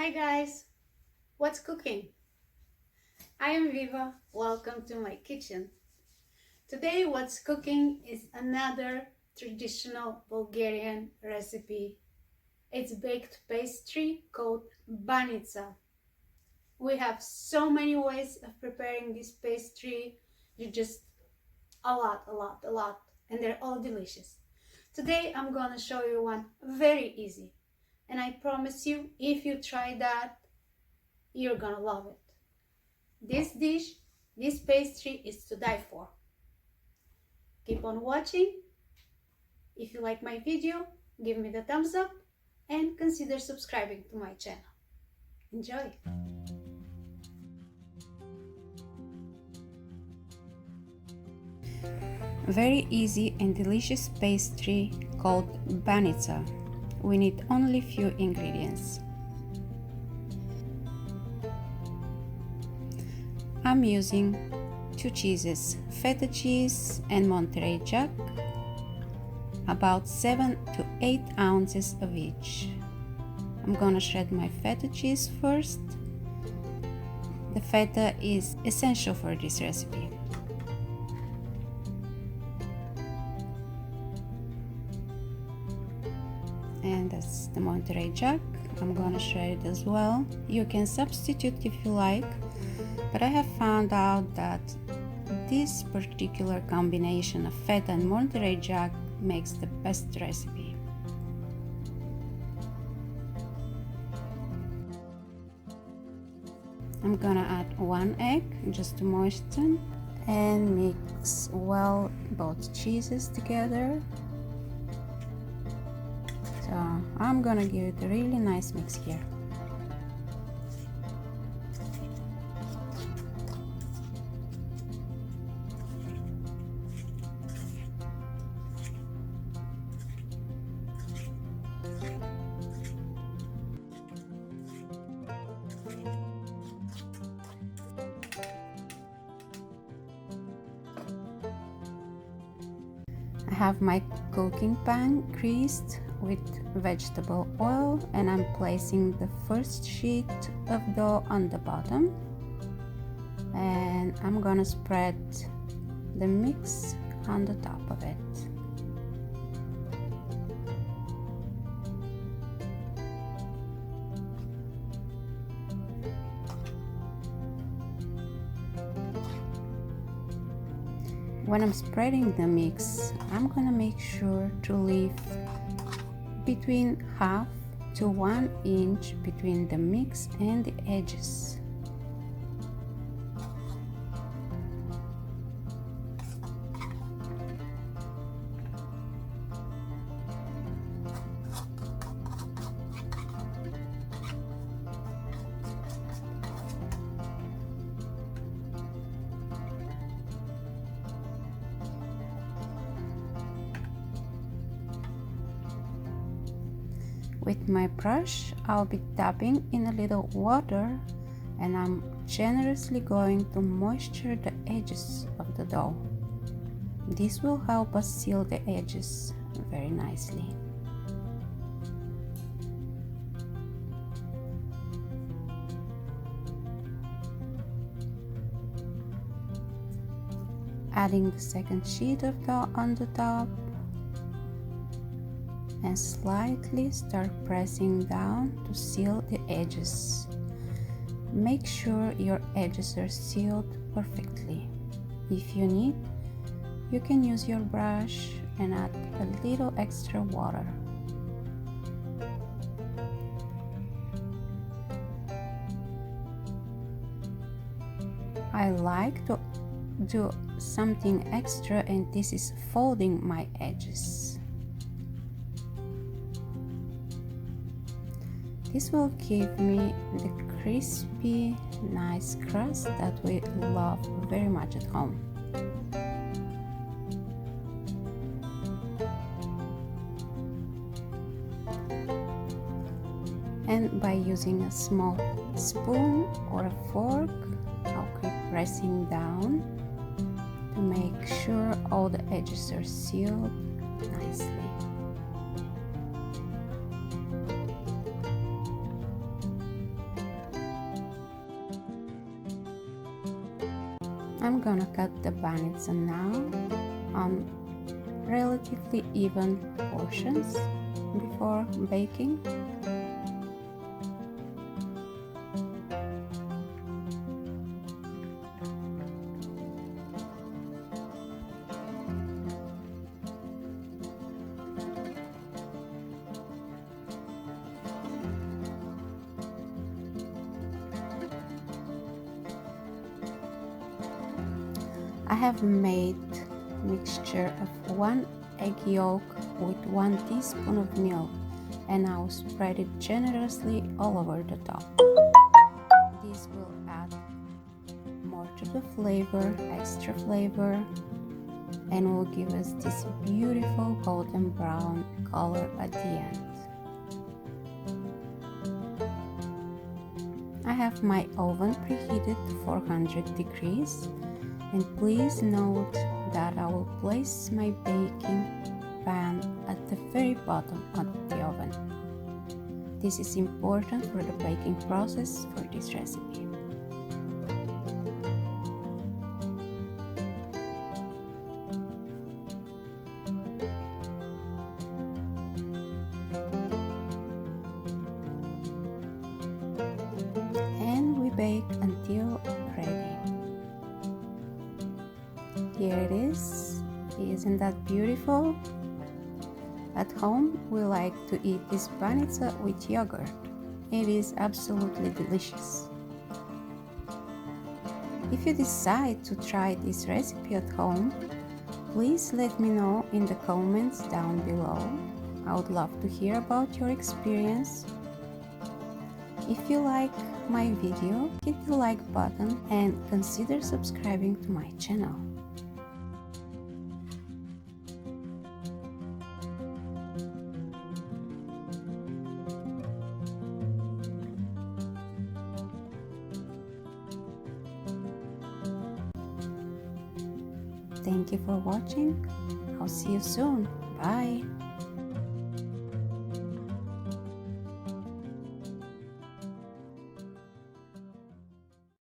Hi guys, what's cooking? I am Viva, welcome to my kitchen. Today what's cooking is another traditional Bulgarian recipe. It's baked pastry called BANITSA. We have so many ways of preparing this pastry, you just a lot, and they're all delicious. Today I'm gonna show you one very easy, and I promise you if you try that, you're gonna love it. This dish, this pastry is to die for. Keep on watching. If you like my video, give me the thumbs up and consider subscribing to my channel. Enjoy! Very easy and delicious pastry called banitsa. We need only few ingredients. I'm using 2 cheeses, Feta cheese and Monterey Jack, about 7 to 8 ounces of each. I'm gonna shred my Feta cheese first. The Feta is essential for this recipe. And that's the Monterey Jack. I'm gonna shred it as well. You can substitute if you like, but I have found out that this particular combination of Feta and Monterey Jack makes the best recipe. I'm gonna add 1 egg just to moisten and mix well both cheeses together. So I'm gonna give it a really nice mix here. I have my cooking pan greased with vegetable oil and I'm placing the first sheet of dough on the bottom, and I'm gonna spread the mix on the top of it. When I'm spreading the mix, I'm gonna make sure to leave between 1/2 to 1 inch between the mix and the edges. With my brush, I'll be dabbing in a little water and I'm generously going to moisture the edges of the dough. This will help us seal the edges very nicely. Adding the second sheet of dough on the top and slightly start pressing down to seal the edges. Make sure your edges are sealed perfectly. If you need, you can use your brush and add a little extra water. I like to do something extra, and this is folding my edges. This will give me the crispy, nice crust that we love very much at home. And by using a small spoon or a fork, I'll keep pressing down to make sure all the edges are sealed nicely. I'm gonna cut the banitsa now on relatively even portions before baking. I have made mixture of 1 egg yolk with 1 teaspoon of milk, and I'll spread it generously all over the top. This will add more to the flavor, extra flavor, and will give us this beautiful golden brown color at the end. I have my oven preheated to 400 degrees. And please note that I will place my baking pan at the very bottom of the oven. This is important for the baking process for this recipe. And we bake until ready. Here it is. Isn't that beautiful? At home, we like to eat this banitsa with yogurt. It is absolutely delicious. If you decide to try this recipe at home, please let me know in the comments down below. I would love to hear about your experience. If you like my video, hit the like button and consider subscribing to my channel. Thank you for watching. I'll see you soon. Bye.